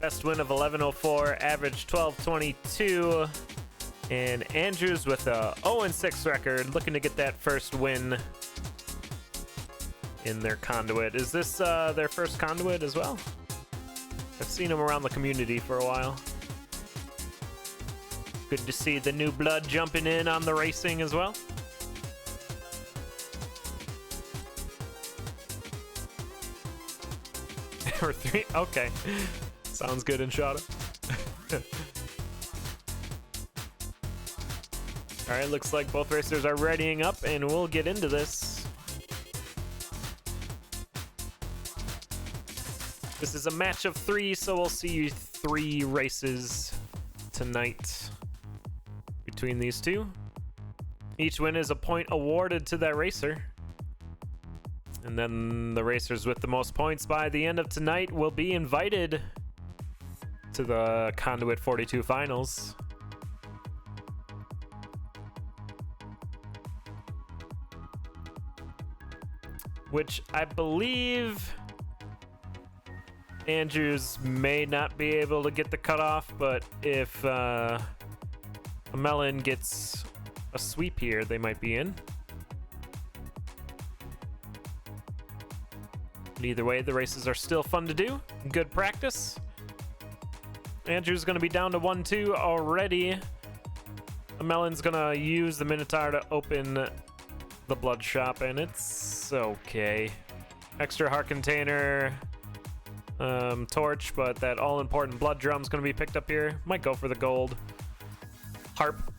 Best win of 1104, average 1222. And Andrews with a 0-6 record, looking to get that first win in their CoNDUIT. Is this their first CoNDUIT as well? I've seen them around the community for a while. Good to see the new blood jumping in on the racing as well. Or 3, okay. Sounds good, Inshada. Alright, looks like both racers are readying up, and we'll get into this. This is a match of 3, so we'll see 3 races tonight between these two. Each win is a point awarded to that racer. And then the racers with the most points by the end of tonight will be invited to the CoNDUIT 42 finals. Which I believe Andrews may not be able to get the cutoff, but if Amellin gets a sweep here, they might be in. But either way, the races are still fun to do. Good practice. Andrew's going to be down to 1-2 already. Amellin's going to use the Minotaur to open the blood shop, and it's okay. Extra heart container, torch, but that all-important blood drum's going to be picked up here. Might go for the gold harp.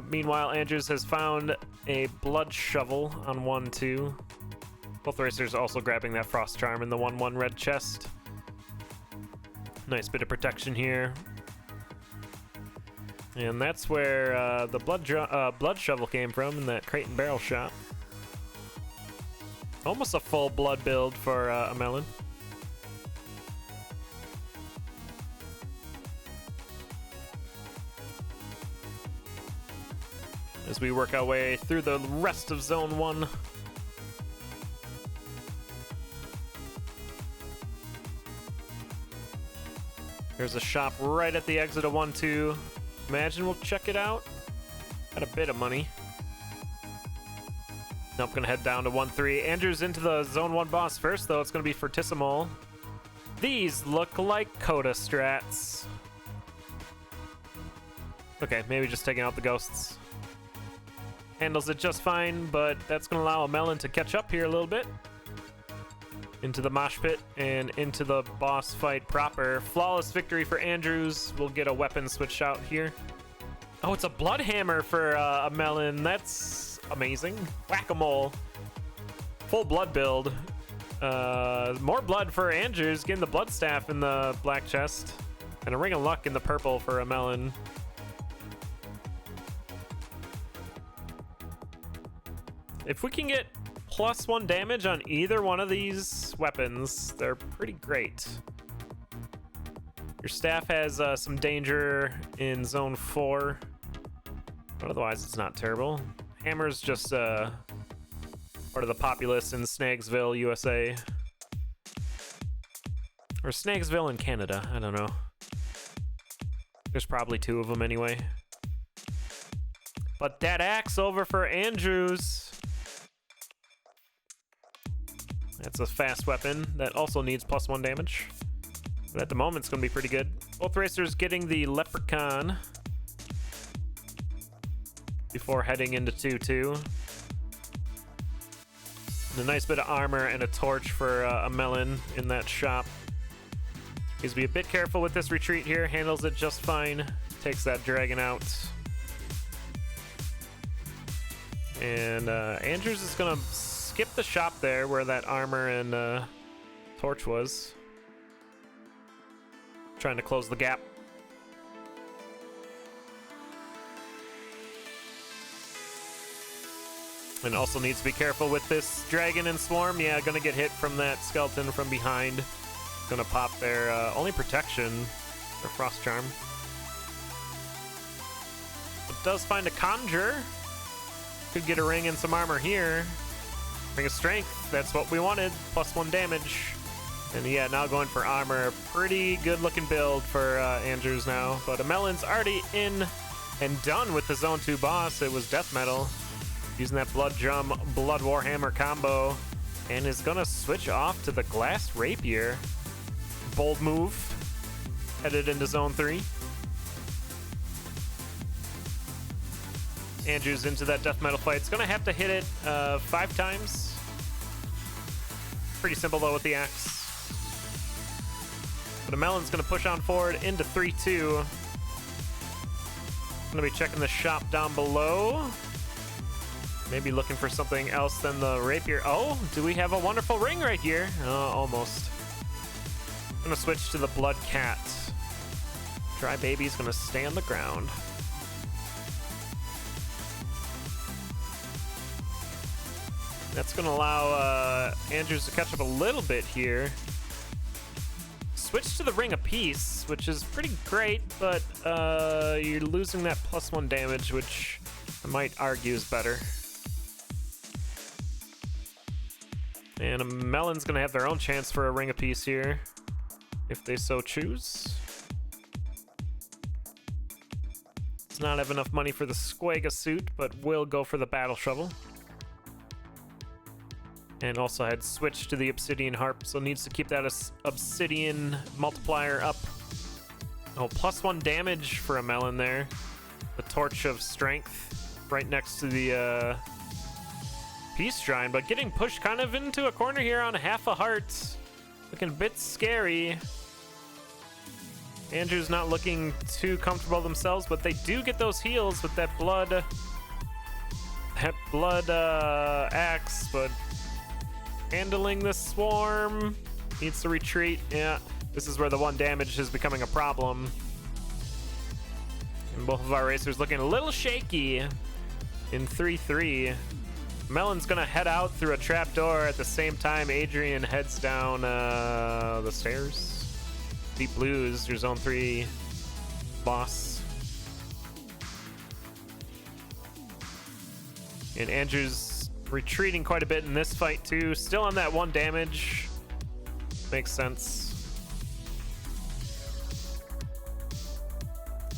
Meanwhile, Andrews has found a blood shovel on 1-2. Both racers also grabbing that frost charm in the 1-1 red chest. Nice bit of protection here. And that's where the blood shovel came from in that crate and barrel shop. Almost a full blood build for Amellin. As we work our way through the rest of Zone 1. There's a shop right at the exit of 1-2. Imagine we'll check it out. Got a bit of money. Nope, gonna head down to 1-3. Andrews into the Zone 1 boss first, though. It's gonna be Fortissimo. These look like Coda strats. Okay, maybe just taking out the ghosts. Handles it just fine, but that's gonna allow Amellin to catch up here a little bit. Into the mosh pit and into the boss fight proper. Flawless victory for Andrews. We'll get a weapon switch out here. Oh, it's a blood hammer for Amellin. That's amazing. Whack-a-mole. Full blood build. More blood for Andrews, getting the blood staff in the black chest. And a ring of luck in the purple for Amellin. If we can get +1 damage on either one of these weapons, they're pretty great. Your staff has some danger in Zone 4, but otherwise it's not terrible. Hammer's just part of the populace in Snagsville, USA. Or Snagsville in Canada, I don't know. There's probably 2 of them anyway. But that axe over for Andrews. That's a fast weapon that also needs +1 damage. But at the moment, it's going to be pretty good. Both racers getting the Leprechaun before heading into 2-2. And a nice bit of armor and a torch for Amellin in that shop. Needs to be a bit careful with this retreat here. Handles it just fine. Takes that dragon out. And Andrews is going to skip the shop there where that armor and torch was. Trying to close the gap. And also needs to be careful with this dragon and swarm. Yeah, gonna get hit from that skeleton from behind. Gonna pop their only protection, their frost charm. It does find a conjure. Could get a ring and some armor here. Ring of strength, that's what we wanted. +1 damage. And yeah, now going for armor. Pretty good looking build for Andrews now. But Amellen's already in and done with the Zone 2 boss. It was Death Metal. Using that Blood Drum, Blood Warhammer combo. And is gonna switch off to the Glass Rapier. Bold move. Headed into Zone 3. Andrews into that Death Metal fight. It's gonna have to hit it 5 times. Pretty simple though with the axe. But Amellen's gonna push on forward into 3-2. Gonna be checking the shop down below. Maybe looking for something else than the rapier. Oh, do we have a wonderful ring right here? Almost. Gonna switch to the Blood Cat. Dry Baby's gonna stay on the ground. That's gonna allow Andrews to catch up a little bit here. Switch to the Ring of Peace, which is pretty great, but you're losing that +1 damage, which I might argue is better. And Amellen's gonna have their own chance for a Ring of Peace here, if they so choose. Does not have enough money for the Squaga suit, but will go for the Battle Shovel. And also had switched to the Obsidian Harp, so needs to keep that Obsidian multiplier up. Oh, +1 damage for Amellen there. The Torch of Strength right next to the Peace Shrine, but getting pushed kind of into a corner here on half a heart. Looking a bit scary. Andrews not looking too comfortable themselves, but they do get those heals with that blood axe, but handling the swarm. Needs to retreat. Yeah, this is where the 1 damage is becoming a problem. And both of our racers looking a little shaky in 3-3. Amellen's gonna head out through a trapdoor at the same time Adrian heads down the stairs. Deep Blues, your Zone 3 boss. And Andrews retreating quite a bit in this fight too. Still on that 1 damage. Makes sense.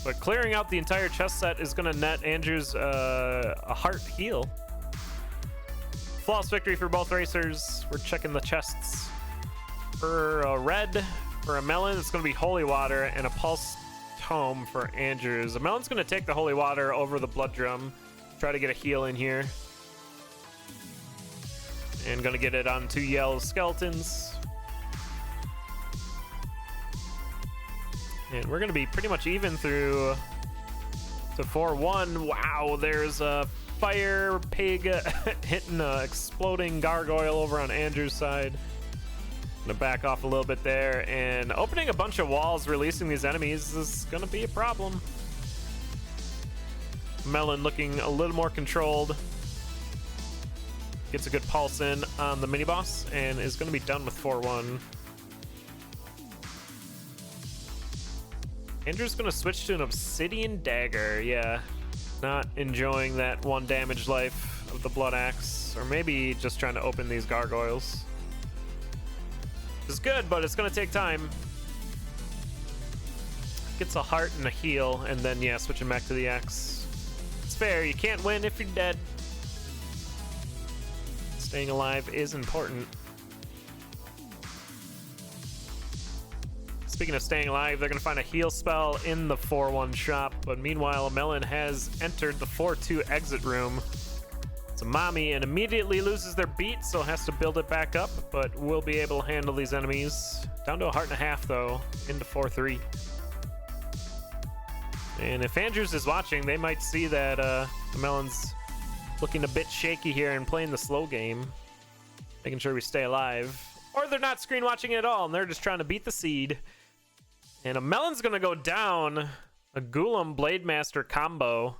But clearing out the entire chest set is going to net Andrews a heart heal. Flawless victory for both racers. We're checking the chests. For a red, for Amellen, it's going to be Holy Water and a Pulse Tome for Andrews. Amellen's going to take the Holy Water over the Blood Drum. Try to get a heal in here. And gonna get it on 2 yellow skeletons. And we're gonna be pretty much even through to 4-1. Wow, there's a fire pig hitting an exploding gargoyle over on Andrew's side. Gonna back off a little bit there, and opening a bunch of walls, releasing these enemies is gonna be a problem. Amellen looking a little more controlled. Gets a good pulse in on the mini boss and is going to be done with 4-1. Andrew's going to switch to an Obsidian Dagger. Yeah, not enjoying that 1 damage life of the Blood Axe, or maybe just trying to open these gargoyles. It's good, but it's going to take time. Gets a heart and a heal, and then yeah, switching back to the axe. It's fair. You can't win if you're dead. Staying alive is important. Speaking of staying alive, they're going to find a heal spell in the 4-1 shop, but meanwhile, Amellen has entered the 4-2 exit room. It's a mommy and immediately loses their beat, so has to build it back up, but will be able to handle these enemies. Down to a heart and a half, though, into 4-3. And if Andrews is watching, they might see that Amellen's looking a bit shaky here and playing the slow game, making sure we stay alive. Or they're not screen watching it at all, and they're just trying to beat the seed. And Amellen's gonna go down. A Golem Blademaster combo.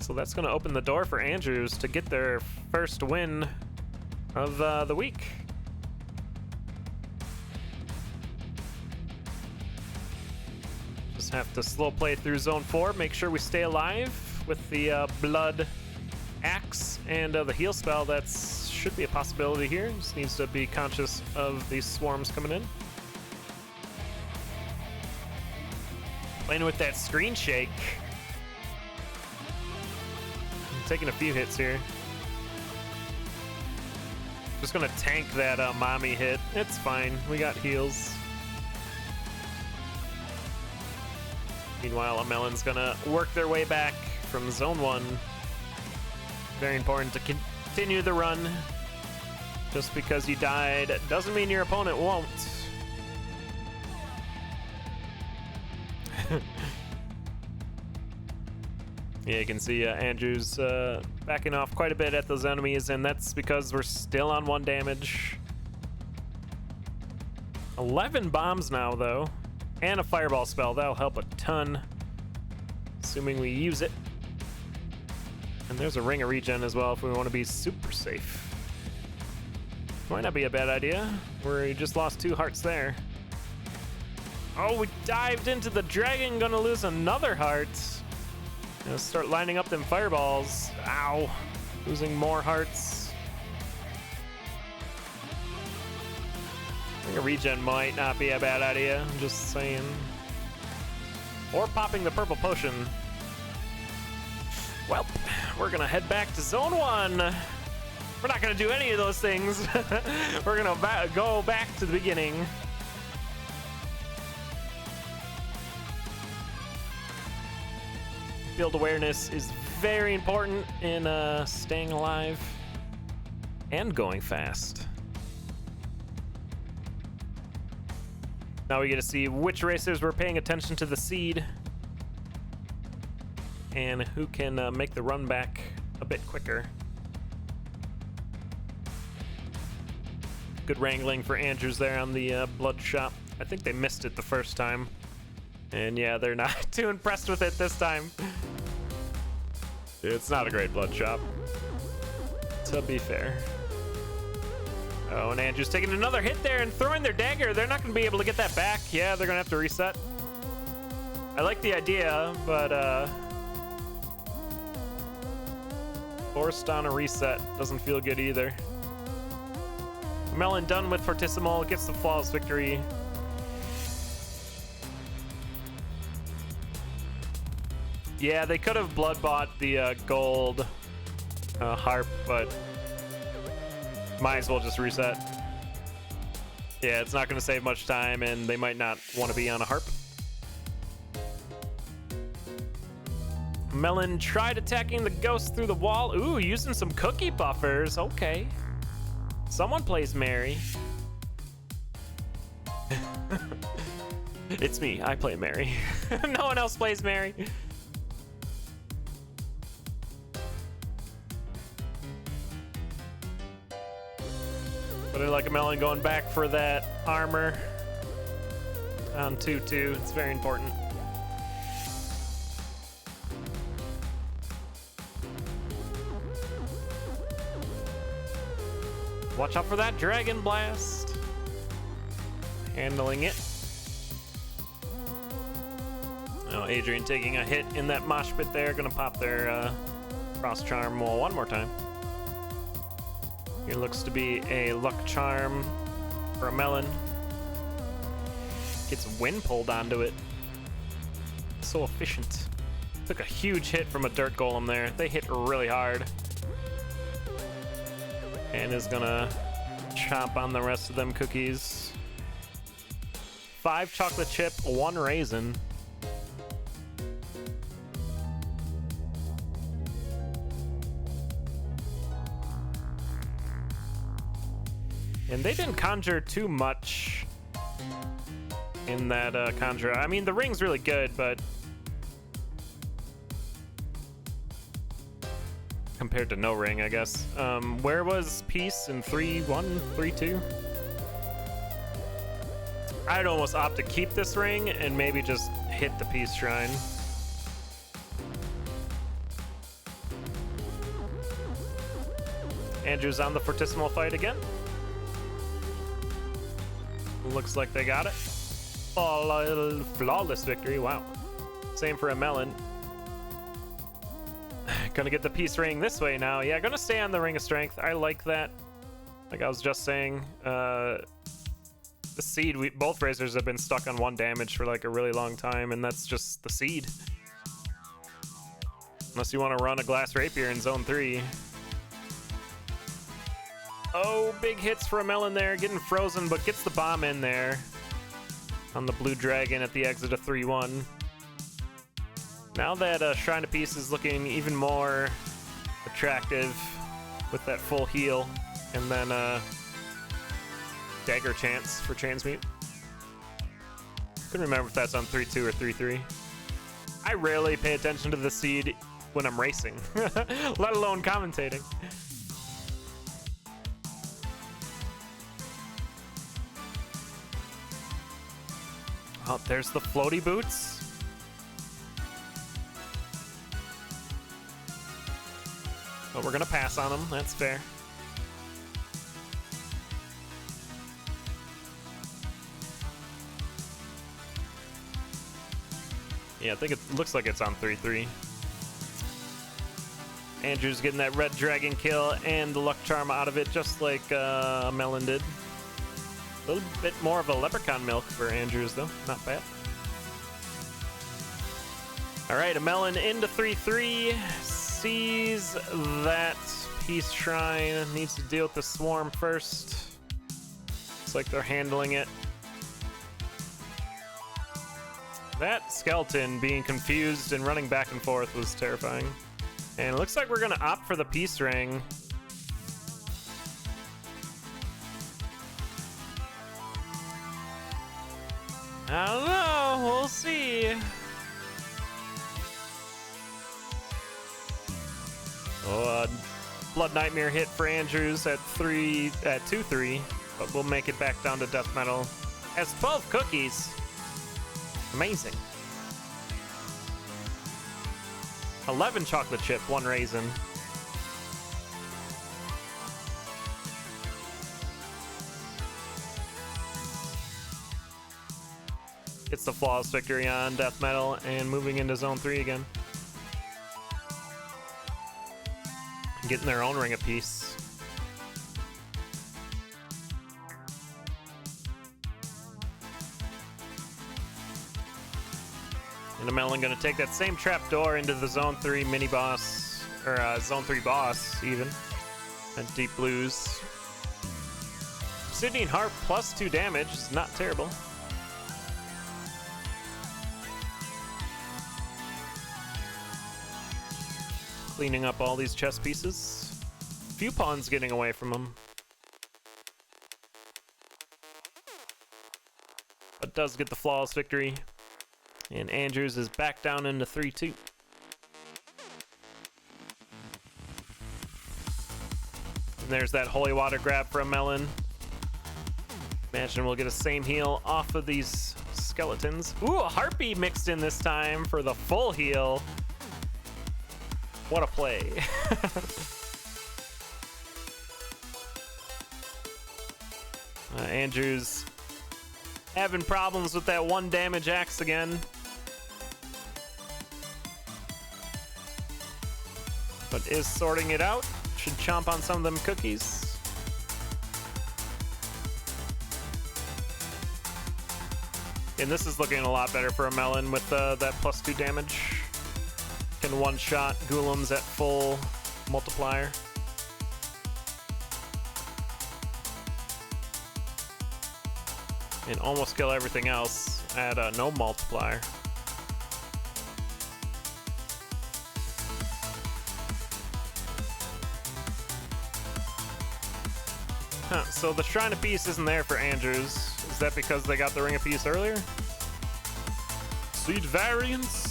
So that's gonna open the door for Andrews to get their first win of the week. Just have to slow play through Zone 4, make sure we stay alive with the Blood Axe and the heal spell that's should be a possibility here. Just needs to be conscious of these swarms coming in. Playing with that screen shake. I'm taking a few hits here. Just gonna tank that mommy hit. It's fine. We got heals. Meanwhile, Amellen's gonna work their way back from zone 1. Very important to continue the run. Just because you died doesn't mean your opponent won't. Yeah, you can see Andrews backing off quite a bit at those enemies, and that's because we're still on 1 damage. 11 bombs now, though, and a fireball spell. That'll help a ton, assuming we use it. And there's a ring of regen as well if we want to be super safe. Might not be a bad idea. We just lost 2 hearts there. Oh, we dived into the dragon, gonna lose another heart. Gonna start lining up them fireballs. Ow, losing more hearts. I think a regen might not be a bad idea, I'm just saying. Or popping the purple potion. Well, we're gonna head back to zone 1. We're not gonna do any of those things. We're gonna go back to the beginning. Field awareness is very important in staying alive and going fast. Now we get to see which racers were paying attention to the seed and who can make the run back a bit quicker. Good wrangling for Andrews there on the blood shop. I think they missed it the first time. And yeah, they're not too impressed with it this time. It's not a great blood shop, to be fair. Oh, and Andrew's taking another hit there and throwing their dagger. They're not going to be able to get that back. Yeah, they're going to have to reset. I like the idea, but forced on a reset doesn't feel good either. Amellen done with Fortissimo, gets the flawless victory. Yeah, they could have blood bought the gold harp, but might as well just reset. Yeah, it's not going to save much time, and they might not want to be on a harp. Melon tried attacking the ghost through the wall. Ooh, using some cookie buffers. Okay. Someone plays Mary. It's me. I play Mary. No one else plays Mary. But I like a Melon going back for that armor on 2-2. It's very important. Watch out for that Dragon Blast. Handling it. Oh, Adrian taking a hit in that mosh pit there. Gonna pop their cross charm one more time. Here looks to be a luck charm for a Melon. Gets wind pulled onto it. So efficient. Took a huge hit from a dirt golem there. They hit really hard. And is gonna chomp on the rest of them cookies. 5 chocolate chip, 1 raisin. And they didn't conjure too much in that conjure. I mean, the ring's really good, but compared to no ring, I guess. Where was peace in 3-1, 3-2? I'd almost opt to keep this ring and maybe just hit the peace shrine. Andrew's on the Fortissimo fight again. Looks like they got it. Flawless victory, wow. Same for a Melon. Gonna get the peace ring this way now. Yeah, gonna stay on the Ring of Strength. I like that. Like I was just saying, the seed, both razors have been stuck on 1 damage for like a really long time, and that's just the seed. Unless you want to run a glass rapier in zone 3. Oh, big hits for a melon there, getting frozen, but gets the bomb in there on the blue dragon at the exit of 3-1. Now that Shrine of Peace is looking even more attractive with that full heal, and then dagger chance for transmute. Couldn't remember if that's on 3-2 or 3-3. I rarely pay attention to the seed when I'm racing, let alone commentating. Oh, there's the floaty boots. But we're gonna pass on them, that's fair. Yeah, I think it looks like it's on 3-3. Andrews getting that red dragon kill and the luck charm out of it, just like Melon did. A little bit more of a leprechaun milk for Andrews, though. Not bad. All right, a melon into 3-3. Sees that Peace Shrine. Needs to deal with the swarm first. Looks like they're handling it. That skeleton being confused and running back and forth was terrifying. And it looks like we're going to opt for the Peace Ring. I don't know. We'll see. Oh, Blood Nightmare hit for Andrews at 2-3, but we'll make it back down to death metal. Has 12 cookies. Amazing. 11 chocolate chip, 1 raisin. Gets the flawless victory on death metal and moving into zone 3 again. Getting their own ring apiece. And a melon gonna take that same trapdoor into the zone 3 mini boss, or zone 3 boss even. And deep blues. Obsidian Harp plus 2 damage is not terrible. Cleaning up all these chess pieces. Few pawns getting away from them. But does get the flawless victory. And Andrews is back down into 3-2. And there's that holy water grab for a melon. Imagine we'll get a same heal off of these skeletons. Ooh, a harpy mixed in this time for the full heal. What a play. Andrews having problems with that 1 damage axe again. But is sorting it out. Should chomp on some of them cookies. And this is looking a lot better for a melon with that plus 2 damage. Can one-shot Golems at full multiplier. And almost kill everything else at no multiplier. Huh, so the Shrine of Peace isn't there for Andrews. Is that because they got the Ring of Peace earlier? Seed variance.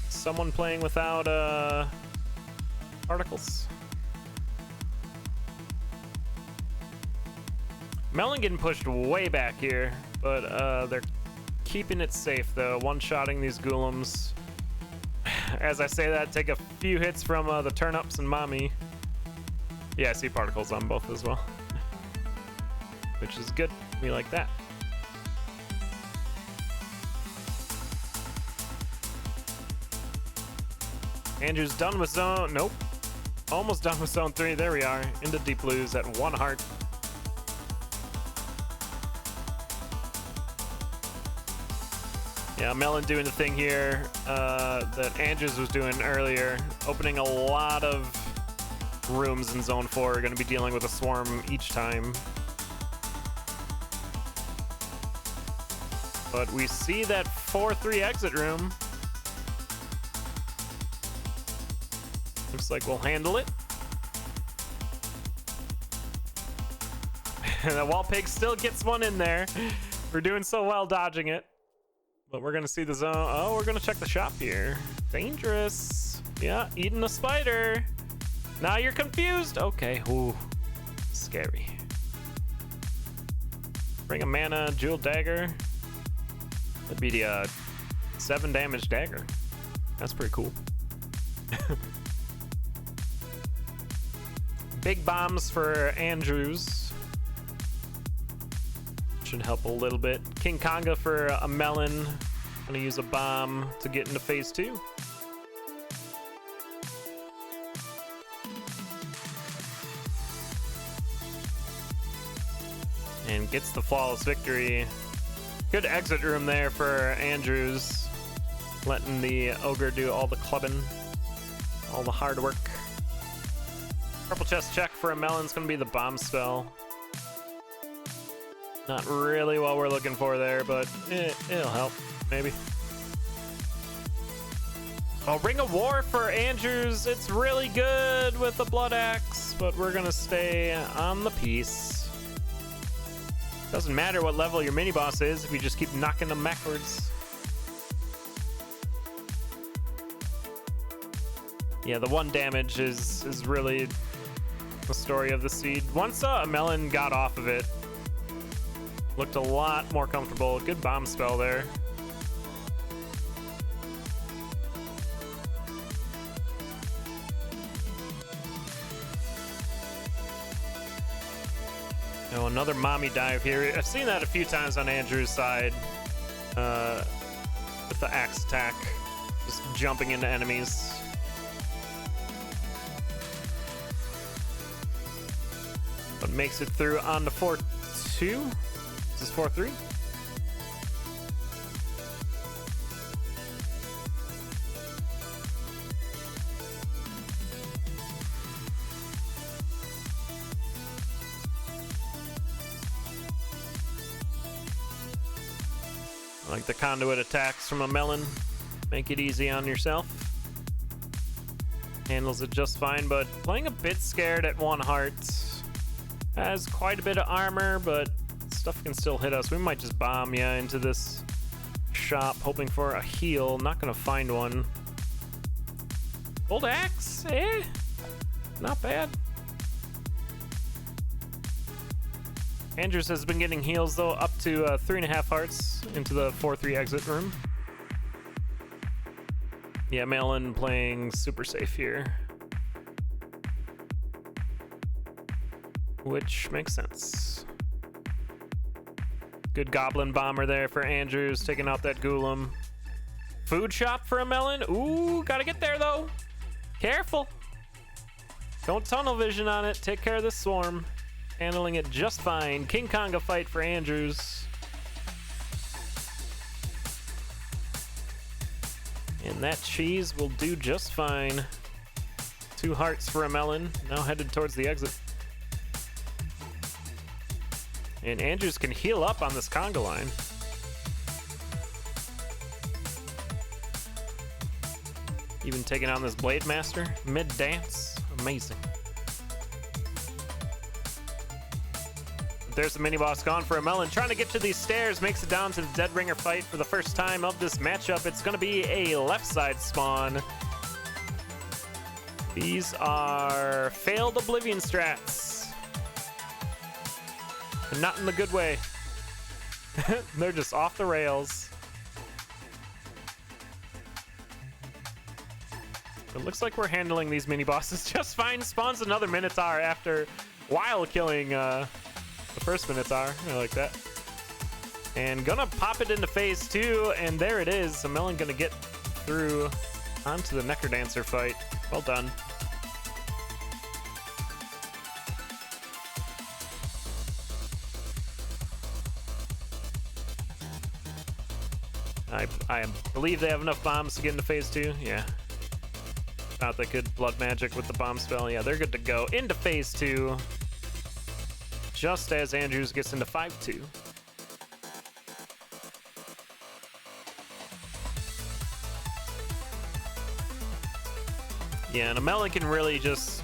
Someone playing without articles. Melon getting pushed way back here, but they're keeping it safe though. One-shotting these Golems. As I say that, take a few hits from the turnips and mommy. Yeah, I see particles on both as well, which is good. We like that. Andrew's done with zone. Nope. Almost done with zone 3. There we are. Into deep blues at 1 heart. Yeah, Melon doing the thing here that Andrews was doing earlier, opening a lot of rooms in zone 4. We're going to be dealing with a swarm each time. But we see that 4-3 exit room. Looks like we'll handle it. The wall pig still gets one in there. We're doing so well dodging it. But we're gonna see the zone. Oh, we're gonna check the shop here. Dangerous. Yeah, eating a spider. Now you're confused. Okay, ooh, scary. Bring a mana, jewel dagger. That'd be the 7 damage dagger. That's pretty cool. Big bombs for Andrews. Should help a little bit. King Konga for a melon. Gonna use a bomb to get into phase 2. And gets the flawless victory. Good exit room there for Andrews. Letting the ogre do all the clubbing, all the hard work. Purple chest check for a melon's gonna be the bomb spell. Not really what we're looking for there, but it'll help, maybe. Oh, Ring of War for Andrews. It's really good with the Blood Axe, but we're gonna stay on the piece. Doesn't matter what level your mini boss is if you just keep knocking them backwards. Yeah, the 1 damage is really the story of the seed. Once a melon got off of it, looked a lot more comfortable. Good bomb spell there. Oh, another mommy dive here. I've seen that a few times on Andrew's side with the axe attack, just jumping into enemies. But makes it through on to 4-2. This is 4-3. I like the conduit attacks from a melon. Make it easy on yourself. Handles it just fine, but playing a bit scared at 1 heart. Has quite a bit of armor, but stuff can still hit us. We might just bomb into this shop, hoping for a heal. Not gonna find one. Gold axe, not bad. Andrews has been getting heals though, up to 3.5 hearts into the 4-3 exit room. Yeah, Melon playing super safe here, which makes sense. Good goblin bomber there for Andrews, taking out that Ghoulam. Food shop for a melon. Ooh, gotta get there though. Careful. Don't tunnel vision on it. Take care of this swarm. Handling it just fine. King Konga fight for Andrews. And that cheese will do just fine. 2 hearts for a melon. Now headed towards the exit. And Andrews can heal up on this conga line. Even taking on this Blade Master mid-dance. Amazing. There's the mini boss gone for a melon. Trying to get to these stairs. Makes it down to the Dead Ringer fight for the first time of this matchup. It's going to be a left side spawn. These are failed Oblivion strats. And not in the good way. They're just off the rails. It looks like we're handling these mini bosses just fine. Spawns another Minotaur after while killing the first Minotaur. I like that. And gonna pop it into phase 2, and there it is. A melon gonna get through onto the Necrodancer fight. Well done. I believe they have enough bombs to get into phase 2. Yeah. Thought they could blood magic with the bomb spell. Yeah, they're good to go into phase 2. Just as Andrews gets into 5-2. Yeah, and Amellin can really just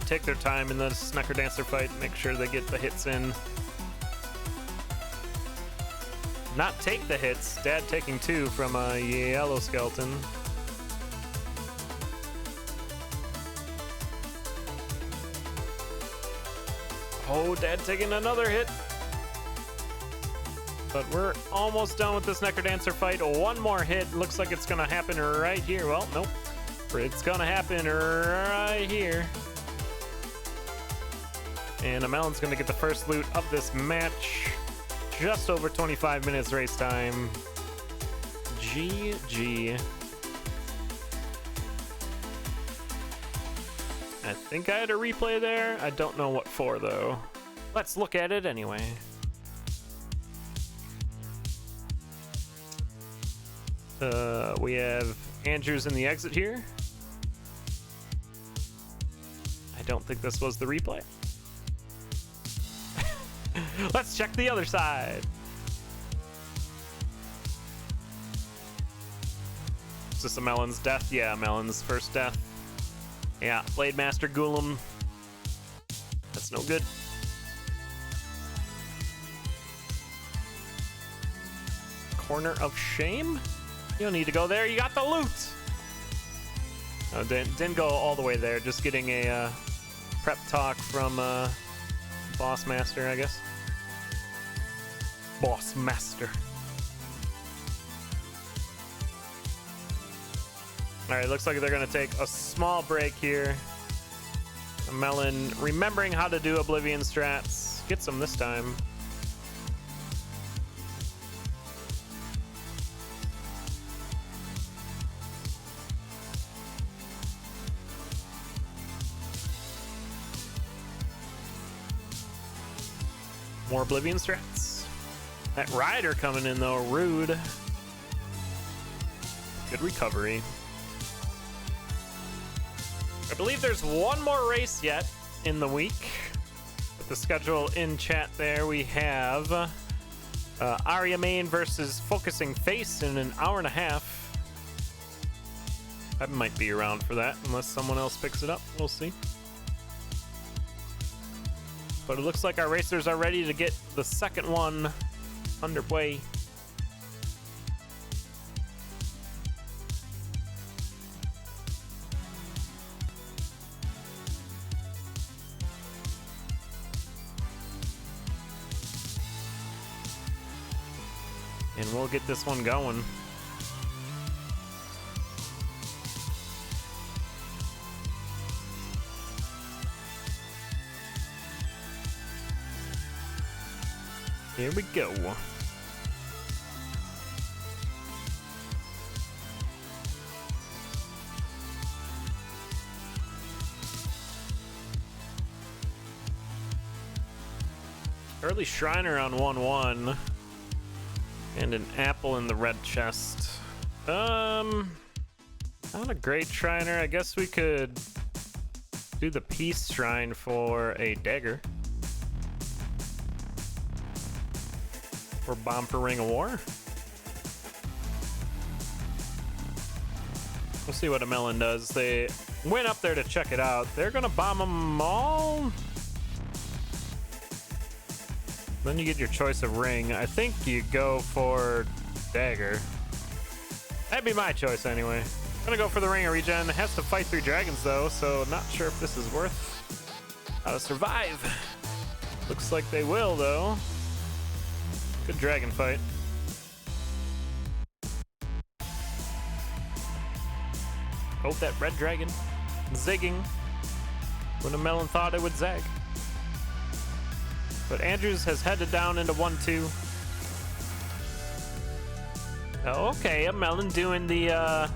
take their time in this Necrodancer fight, make sure they get the hits in. Not take the hits, Dad taking 2 from a yellow skeleton. Oh, Dad taking another hit. But we're almost done with this Necrodancer fight. One more hit, looks like it's gonna happen right here. Well, nope. It's gonna happen right here. And Amellin's gonna get the first loot of this match. Just over 25 minutes race time. GG. I think I had a replay there. I don't know what for though. Let's look at it anyway. We have Andrews in the exit here. I don't think this was the replay. Let's check the other side. Is this Amellin's death? Yeah, Amellin's first death. Yeah, Blade Master Golem. That's no good. Corner of Shame? You don't need to go there. You got the loot. Oh, didn't go all the way there. Just getting a prep talk from Boss Master, I guess. Boss Master. All right, looks like they're gonna take a small break here. Amellin remembering how to do Oblivion strats. Gets them this time. More Oblivion strats. That Rider coming in though, rude. Good recovery. I believe there's one more race yet in the week. With the schedule in chat there, we have Arya Main versus Focusing Face in an hour and a half. I might be around for that unless someone else picks it up. We'll see. But it looks like our racers are ready to get the second one underway. And we'll get this one going. Here we go. Early Shriner on 1-1. And an apple in the red chest. Not a great Shriner. I guess we could do the Peace Shrine for a dagger. Or bomb for Ring of War. We'll see what Amellin does. They went up there to check it out. They're gonna bomb them all. Then you get your choice of ring. I think you go for dagger. That'd be my choice anyway. I'm gonna go for the ring of regen. It has to fight 3 dragons though, so not sure if this is worth how to survive. Looks like they will though. Good dragon fight. Oh, that red dragon zigging when Amellin thought it would zag. But Andrews has headed down into 1-2. Okay, Amellin doing the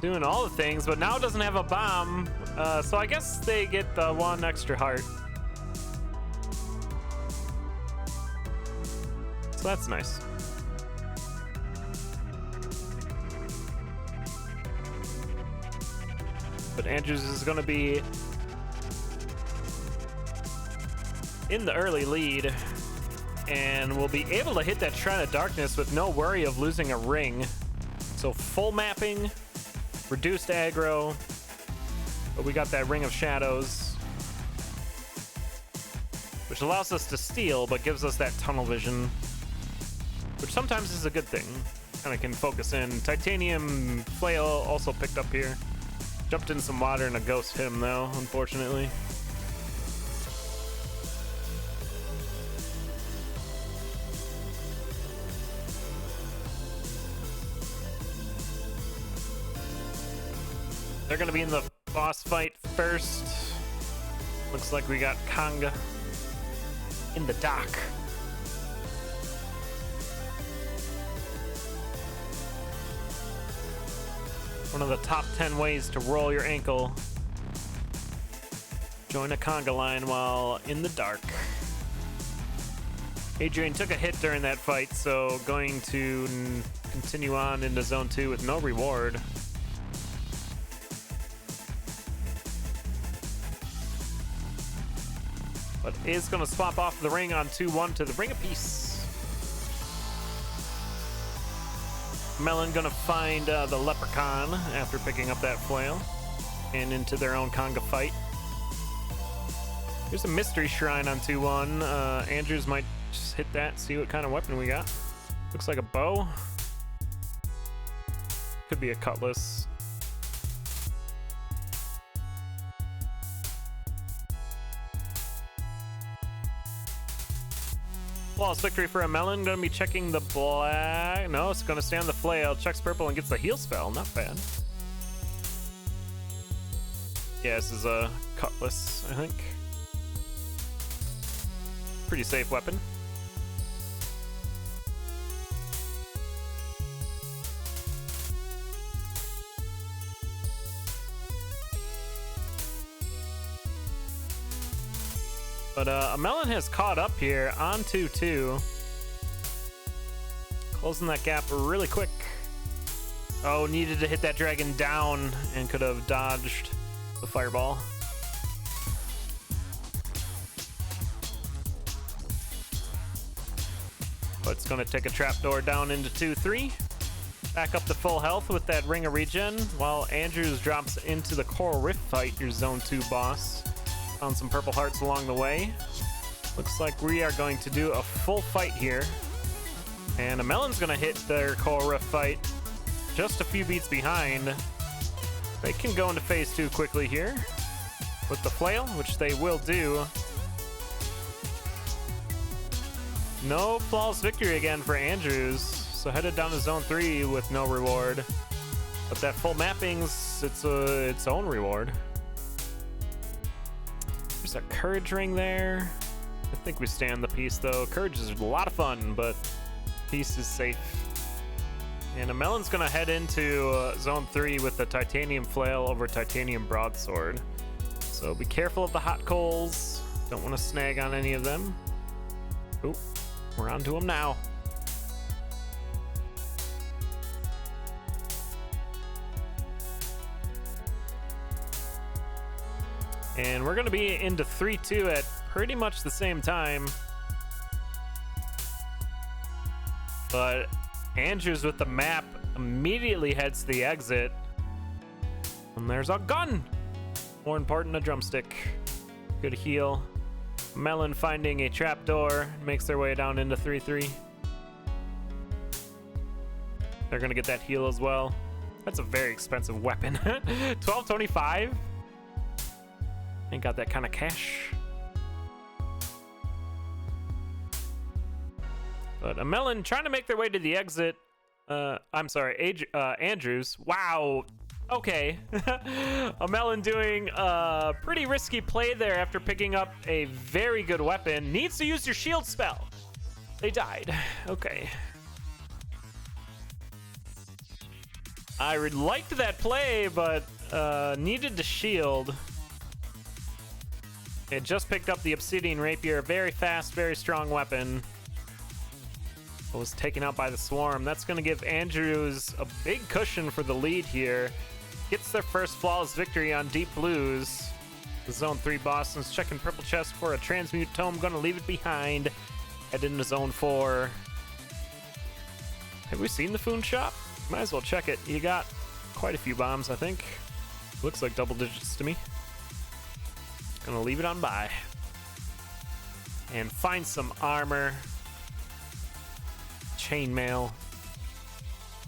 doing all the things, but now doesn't have a bomb. So I guess they get the 1 extra heart. So that's nice. But Andrews is going to be in the early lead, and will be able to hit that Shrine of Darkness with no worry of losing a ring. So full mapping, reduced aggro, but we got that Ring of Shadows, which allows us to steal, but gives us that tunnel vision, which sometimes is a good thing. Kind of can focus in. Titanium Flail also picked up here. Jumped in some water and a ghost hit him though, unfortunately. They're gonna be in the boss fight first. Looks like we got Conga in the dock. One of the top 10 ways to roll your ankle. Join a conga line while in the dark. Adrian took a hit during that fight, so going to continue on into zone 2 with no reward. But is going to swap off the ring on 2-1 to the Ring of Peace. Melon gonna find the Leprechaun after picking up that flail and into their own conga fight. There's a mystery shrine on 2-1. Andrews might just hit that, see what kind of weapon we got. Looks like a bow. Could be a cutlass. Flawless victory for a Melon. Gonna be checking the black. No, it's gonna stay on the flail. Checks purple and gets the heal spell. Not bad. Yeah, this is a cutlass, I think. Pretty safe weapon. But a Melon has caught up here on 2-2. Closing that gap really quick. Oh, needed to hit that dragon down and could have dodged the fireball. But it's going to take a trapdoor down into 2-3. Back up to full health with that Ring of Regen, while Andrews drops into the Coral Rift fight, your Zone 2 boss. Found some purple hearts along the way. Looks like we are going to do a full fight here. And a Melon's going to hit their Coral Rift fight just a few beats behind. They can go into phase 2 quickly here with the flail, which they will do. No flawless victory again for Andrews. So headed down to zone 3 with no reward. But that full mapping's its own reward. There's a courage ring there. I think we stay on the peace though. Courage is a lot of fun, but peace is safe. And a Melon's gonna head into zone 3 with the titanium flail over titanium broadsword. So be careful of the hot coals. Don't want to snag on any of them. Oop, we're on to them now. And we're gonna be into 3-2 at pretty much the same time. But Andrews with the map immediately heads to the exit. And there's a gun! More important, a drumstick. Good heal. Melon finding a trapdoor, makes their way down into 3-3. They're gonna get that heal as well. That's a very expensive weapon. 1225? Ain't got that kind of cash. But a Melon trying to make their way to the exit. I'm sorry, Andrews. Wow. Okay. A Melon doing a pretty risky play there after picking up a very good weapon. Needs to use your shield spell. They died. Okay. I liked that play, but needed to shield. It just picked up the Obsidian Rapier. Very fast, very strong weapon. It was taken out by the Swarm. That's going to give Andrews a big cushion for the lead here. gets their first flawless victory on Deep Blues. The Zone 3 Boston's checking purple chest for a transmute tome. Gonna leave it behind. Head into Zone 4. Have we seen the Foon Shop? Might as well check it. You got quite a few bombs, I think. Looks like double digits to me. Gonna leave it on by. And find some armor. Chainmail.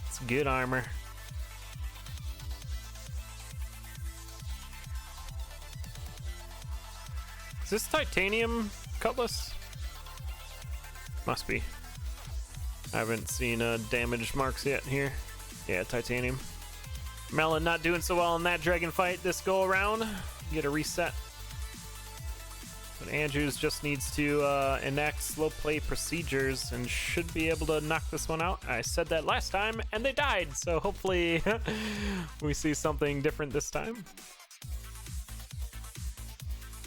It's good armor. Is this titanium cutlass? Must be. I haven't seen damage marks yet here. Yeah, titanium. Melon not doing so well in that dragon fight this go around. Get a reset. But Andrews just needs to enact slow play procedures and should be able to knock this one out. I said that last time and they died, so hopefully we see something different this time.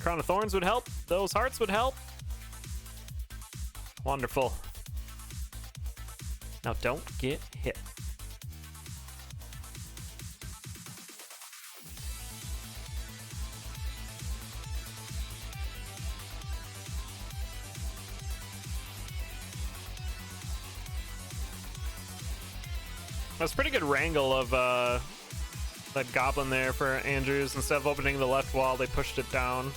Crown of Thorns would help. Those hearts would help. Wonderful. Now don't get hit. That's a pretty good wrangle of that goblin there for Andrews. Instead of opening the left wall, they pushed it down.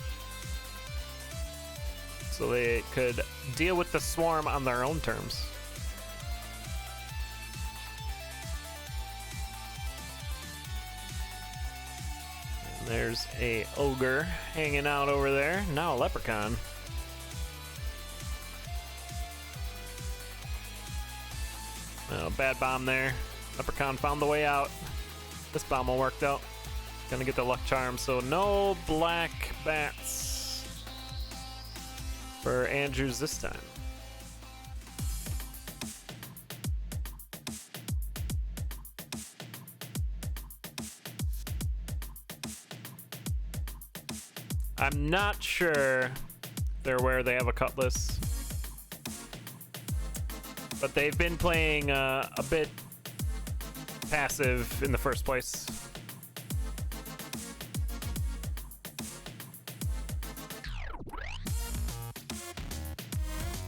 So they could deal with the swarm on their own terms. And there's a ogre hanging out over there. Now a leprechaun. Oh, bad bomb there. Leprechaun found the way out. This bomb will work out. Gonna get the luck charm, so no black bats for Andrews this time. I'm not sure they're aware they have a cutlass, but they've been playing a bit passive in the first place.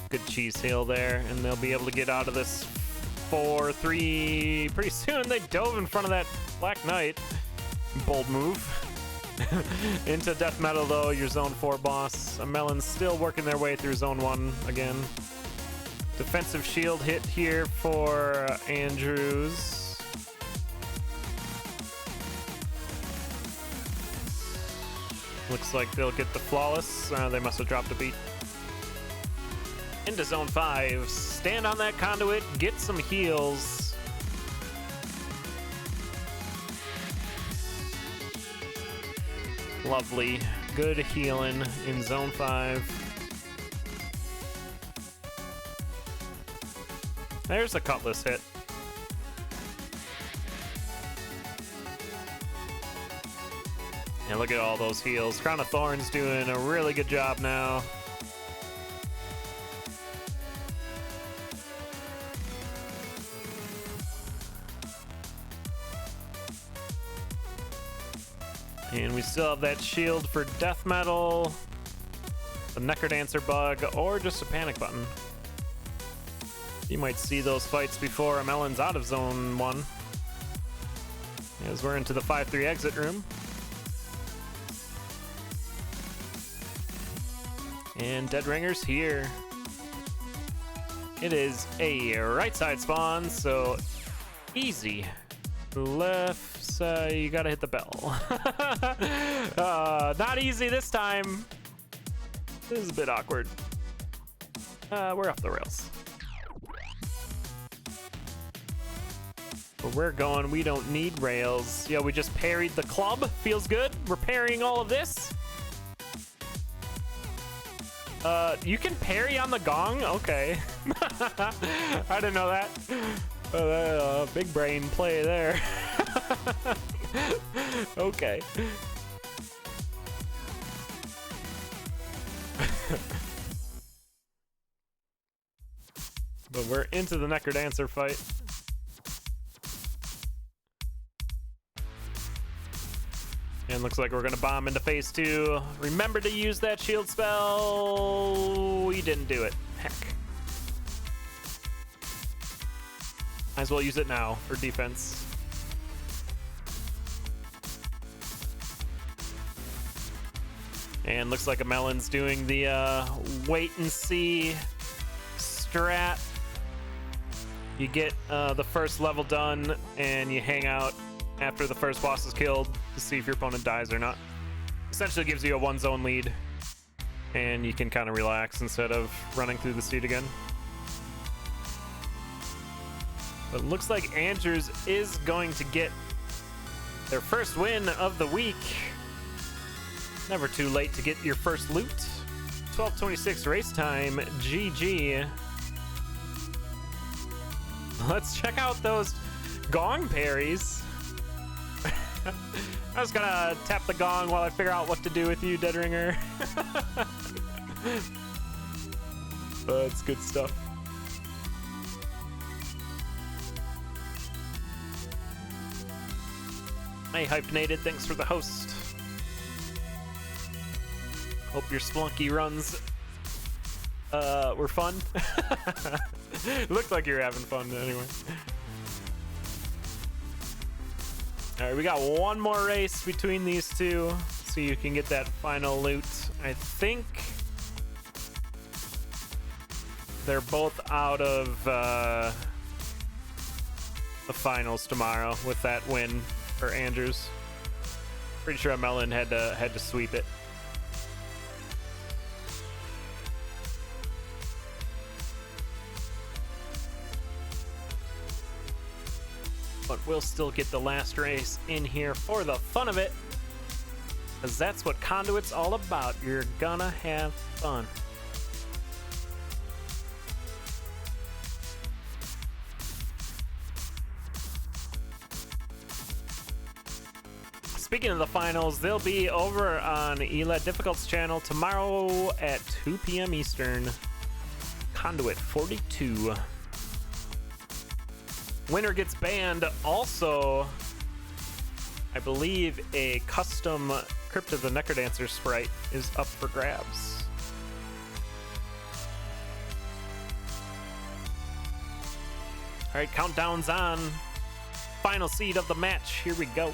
Good cheese heal there, and they'll be able to get out of this 4-3 pretty soon. They dove in front of that Black Knight. Bold move. Into death metal though, your Zone 4 boss. Melon's still working their way through Zone 1 again. Defensive shield hit here for Andrews. Looks like they'll get the flawless. They must have dropped a beat. Into Zone 5. Stand on that conduit. Get some heals. Lovely. Good healing in Zone 5. There's a cutlass hit. And look at all those heals. Crown of Thorns doing a really good job now. And we still have that shield for death metal, the Necrodancer bug, or just a panic button. You might see those fights before Amellen's out of Zone 1. As we're into the 5-3 exit room. And Dead Ringer's here. It is a right side spawn, so easy. Left side, you gotta hit the bell. Not easy this time. This is a bit awkward. We're off the rails. Where we're going, we don't need rails. Yeah, we just parried the club. Feels good. We're parrying all of this. You can parry on the gong? Okay. I didn't know that. Big brain play there. Okay. But we're into the Necrodancer fight. And looks like we're gonna bomb into phase 2. Remember to use that shield spell. We didn't do it. Heck. Might as well use it now for defense. And looks like Amellen's doing the wait and see strat. You get the first level done and you hang out after the first boss is killed to see if your opponent dies or not. Essentially gives you a 1-zone lead and you can kind of relax instead of running through the seed again. But it looks like Andrews is going to get their first win of the week. Never too late to get your first loot. 12:26 race time. GG. Let's check out those gong parries. I was gonna tap the gong while I figure out what to do with you, Dead Ringer. It's good stuff. Hey, Hyphenated, thanks for the host. Hope your Splunky runs were fun. Looked like you were having fun anyway. All right, we got one more race between these two, so you can get that final loot. I think they're both out of the finals tomorrow with that win for Andrews. Pretty sure Amellen had to sweep it. But we'll still get the last race in here for the fun of it, because that's what Conduit's all about. You're gonna have fun. Speaking of the finals, they'll be over on ELAD Difficult's channel tomorrow at 2 p.m. Eastern. Conduit 42. Winner gets banned. Also, I believe a custom Crypt of the Necrodancer sprite is up for grabs. All right, countdown's on. Final seed of the match. Here we go.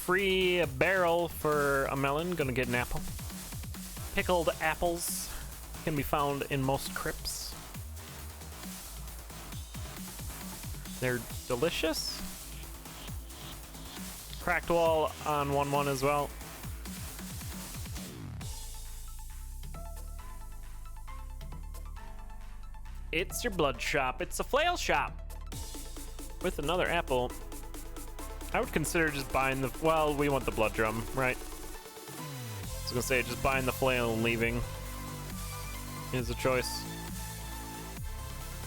Free barrel for Amellen. Gonna get an apple. Pickled apples can be found in most crypts. They're delicious. Cracked wall on 1-1 as well. It's your blood shop. It's a flail shop with another apple. I would consider just buying the... Well, we want the blood drum, right? I was gonna say, just buying the flail and leaving is a choice.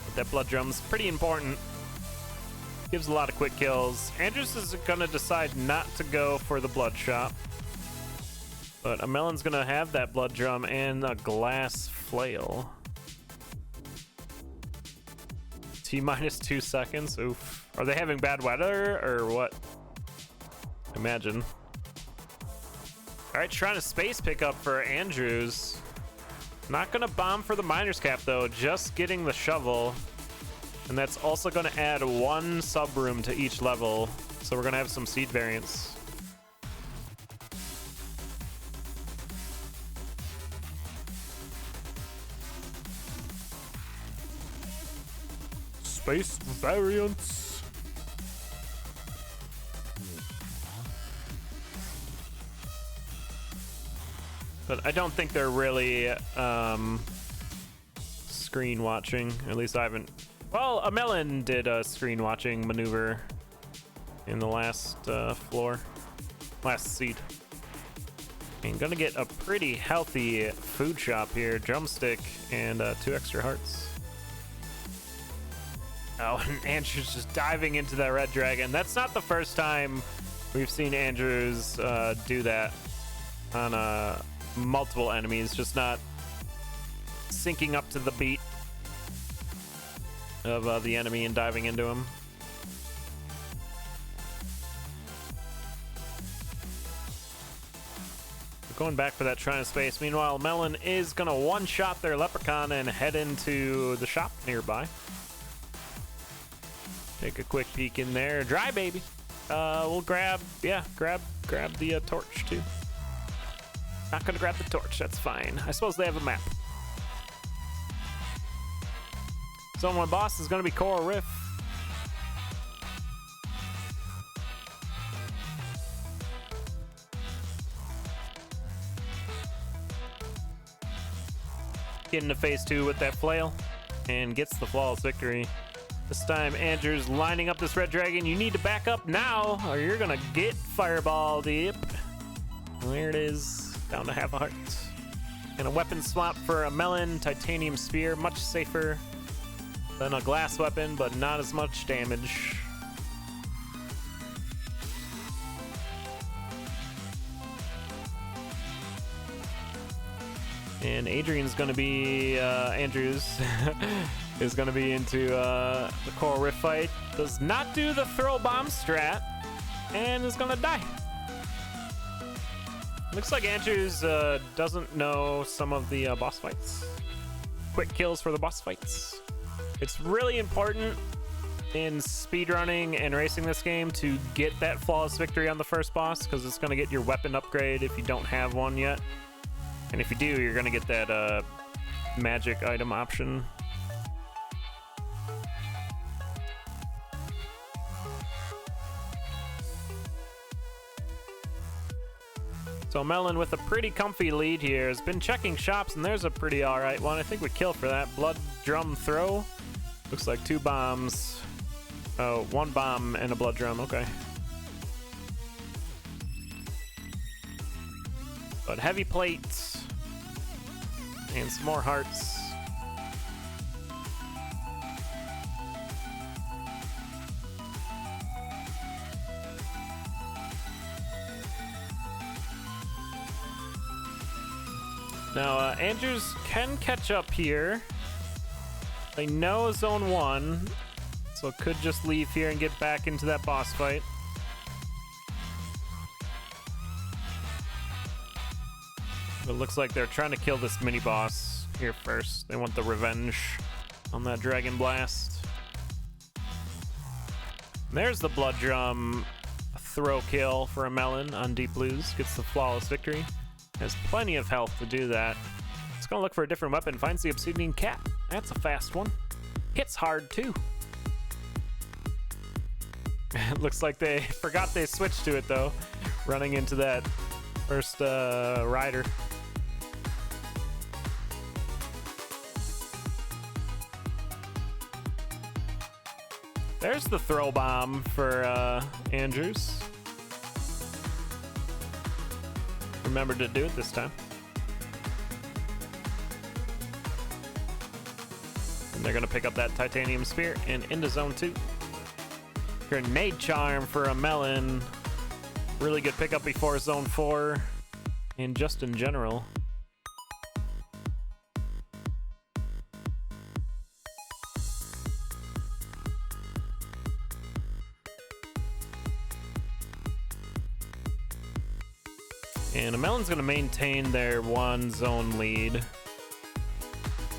But that blood drum's pretty important. Gives a lot of quick kills. Andrews is gonna decide not to go for the blood shop. But Amellen's gonna have that blood drum and a glass flail. T-minus 2 seconds. Oof. Are they having bad weather or what? Imagine. All right, trying to space pick up for Andrews. Not gonna bomb for the miner's cap though, just getting the shovel. And that's also gonna add 1 sub room to each level. So we're gonna have some seed variants. Space variants. But I don't think they're really screen watching. At least I haven't. Well, Amellen did a screen watching maneuver in the last last seed. And gonna get a pretty healthy food shop here. Drumstick and 2 extra hearts. Oh, and Andrews just diving into that red dragon. That's not the first time we've seen Andrews do that on multiple enemies, just not syncing up to the beat of the enemy and diving into him. Going back for that Shrine of Space. Meanwhile, Melon is gonna one-shot their Leprechaun and head into the shop nearby. Take a quick peek in there. Dry baby. We'll grab the torch too. Not gonna grab the torch, that's fine. I suppose they have a map. Zone 1 boss is gonna be Coral Riff. Get into phase 2 with that flail and gets the flawless victory. This time, Andrews lining up this red dragon. You need to back up now, or you're gonna get fireballed. Yep. There it is, down to half a heart. And a weapon swap for a Melon titanium spear, much safer than a glass weapon, but not as much damage. And Adrian's gonna be, Andrews is gonna be into the Coral Rift fight. Does not do the throw bomb strat and is gonna die. Looks like Andrews doesn't know some of the boss fights. Quick kills for the boss fights. It's really important in speedrunning and racing this game to get that flawless victory on the first boss, because it's gonna get your weapon upgrade if you don't have one yet. And if you do, you're gonna get that magic item option. So Melon with a pretty comfy lead here has been checking shops, and there's a pretty alright one. I think we kill for that. Blood drum throw. Looks like 2 bombs. Oh, 1 bomb and a blood drum, okay. But heavy plates. And some more hearts. Now, Andrews can catch up here. They know Zone 1, so could just leave here and get back into that boss fight. It looks like they're trying to kill this mini boss here first. They want the revenge on that Dragon Blast. There's the Blood Drum throw kill for a Melon on Deep Blues. Gets the flawless victory. Has plenty of health to do that. It's gonna look for a different weapon. Finds the Obsidian Cat. That's a fast one. Hits hard too. It looks like they forgot they switched to it though. Running into that first rider. There's the throw bomb for Andrews. Remember to do it this time. And they're gonna pick up that titanium spear and into Zone 2. Grenade charm for a Melon. Really good pickup before Zone 4 and just in general. And a Melon's gonna maintain their 1 zone lead.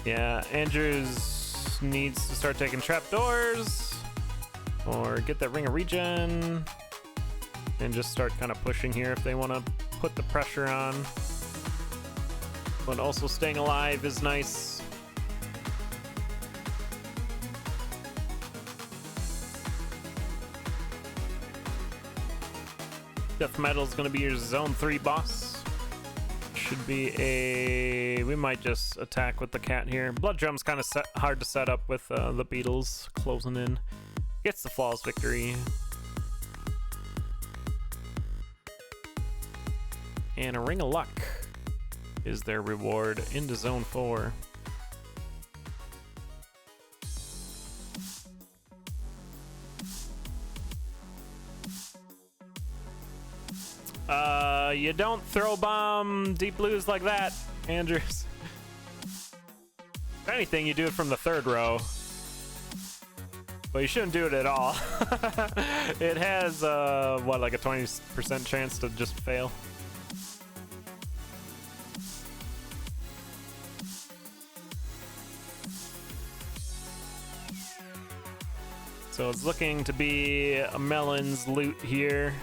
Yeah, Andrews needs to start taking trapdoors or get that ring of regen and just start kind of pushing here if they want to put the pressure on. But also staying alive is nice. Death Metal's gonna be your Zone 3 boss. Should be a... we might just attack with the cat here. Blood Drum's kind of hard to set up with the beetles closing in. Gets the flawless victory. And a Ring of Luck is their reward into Zone 4. You don't throw bomb deep blues like that, Andrews. If anything, you do it from the third row. But you shouldn't do it at all. It has, what, like a 20% chance to just fail. So it's looking to be a melon's loot here.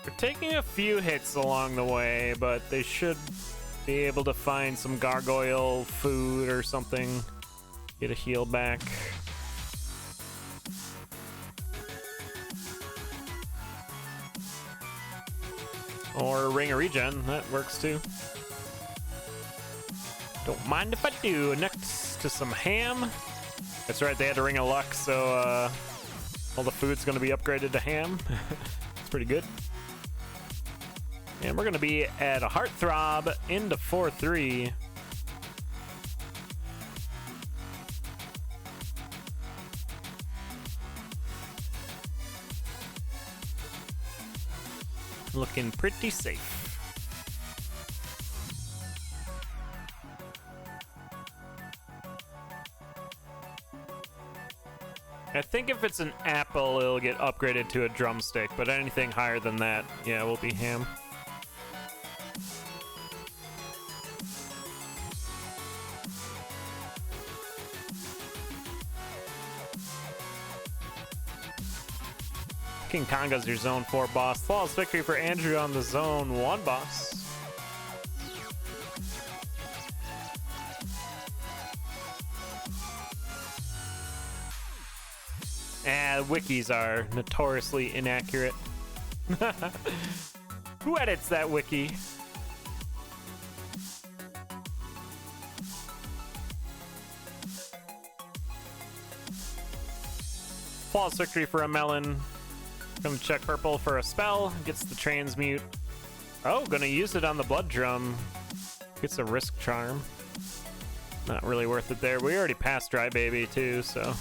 We're taking a few hits along the way, but they should be able to find some gargoyle food or something. Get a heal back. Or a ring of regen, that works too. Don't mind if I do. Next to some ham. That's right, they had a ring of luck, so all the food's gonna be upgraded to ham. It's pretty good. And we're gonna be at a heartthrob into 4-3. Looking pretty safe. I think if it's an apple, it'll get upgraded to a drumstick, but anything higher than that, yeah, will be ham. King Konga's your zone 4 boss. Flawless victory for Andrew on the zone 1 boss. Wikis are notoriously inaccurate. Who edits that wiki? Flawless victory for a melon. Gonna check purple for a spell. Gets the transmute. Oh, gonna use it on the blood drum. Gets a risk charm. Not really worth it there. We already passed Dry Baby too, so.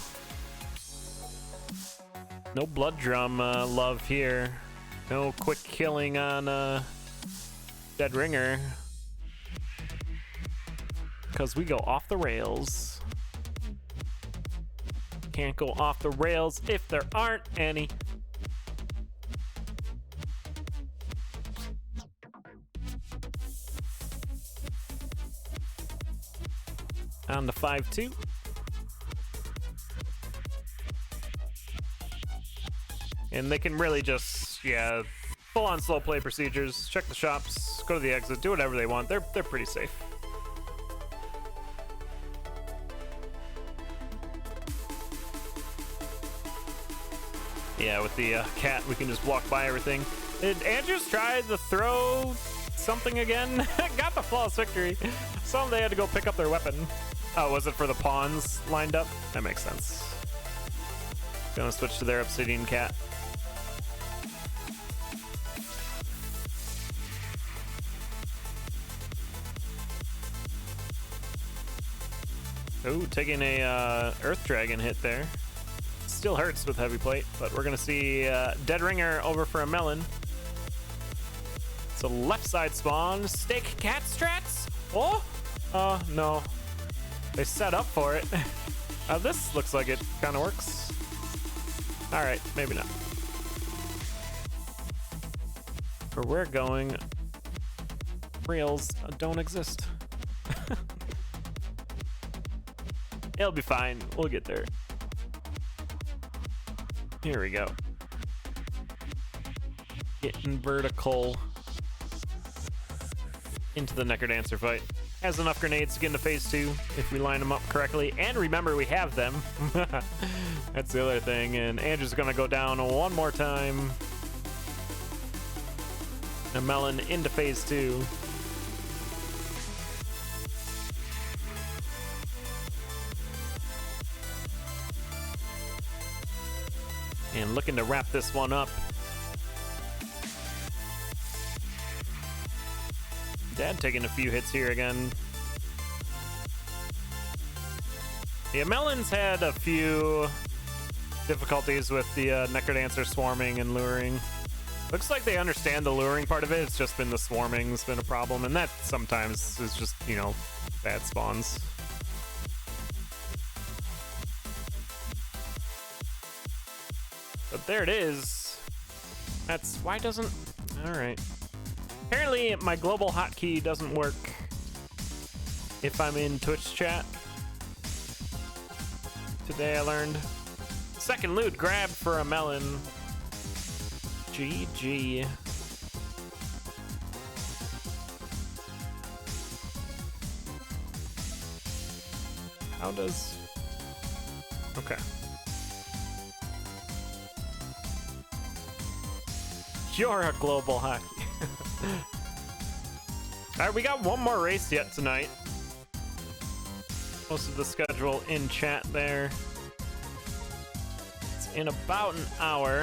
No blood drum love here. No quick killing on Dead Ringer. Because we go off the rails. Can't go off the rails if there aren't any. On to 5-2. And they can really just, yeah, full on slow play procedures, check the shops, go to the exit, do whatever they want. They're pretty safe. Yeah, with the cat, we can just walk by everything. Did Andrews try to throw something again? Got the flawless victory. Some they had to go pick up their weapon. Oh, was it for the pawns lined up? That makes sense. Gonna switch to their obsidian cat. Ooh, taking a Earth Dragon hit there. Still hurts with heavy plate, but we're gonna see Dead Ringer over for a melon. It's a left side spawn. Steak cat strats? Oh? No. They set up for it. This looks like it kind of works. Alright, maybe not. Where we're going, rails don't exist. It'll be fine. We'll get there. Here we go. Getting vertical into the Necrodancer fight. Has enough grenades to get into phase 2 if we line them up correctly. And remember, we have them. That's the other thing. And Andrew's gonna go down one more time. And melon into phase 2. And looking to wrap this one up. Dad taking a few hits here again. Yeah, Melon's had a few difficulties with the Necrodancer swarming and luring. Looks like they understand the luring part of it. It's just been the swarming's been a problem, and that sometimes is just, you know, bad spawns. But there it is. That's why doesn't. All right. Apparently, my global hotkey doesn't work if I'm in Twitch chat. Today I learned. Second loot grabbed for a melon. GG. How does... Okay. You're a global hockey. Alright, we got one more race yet tonight. Most of the schedule in chat there. It's in about an hour.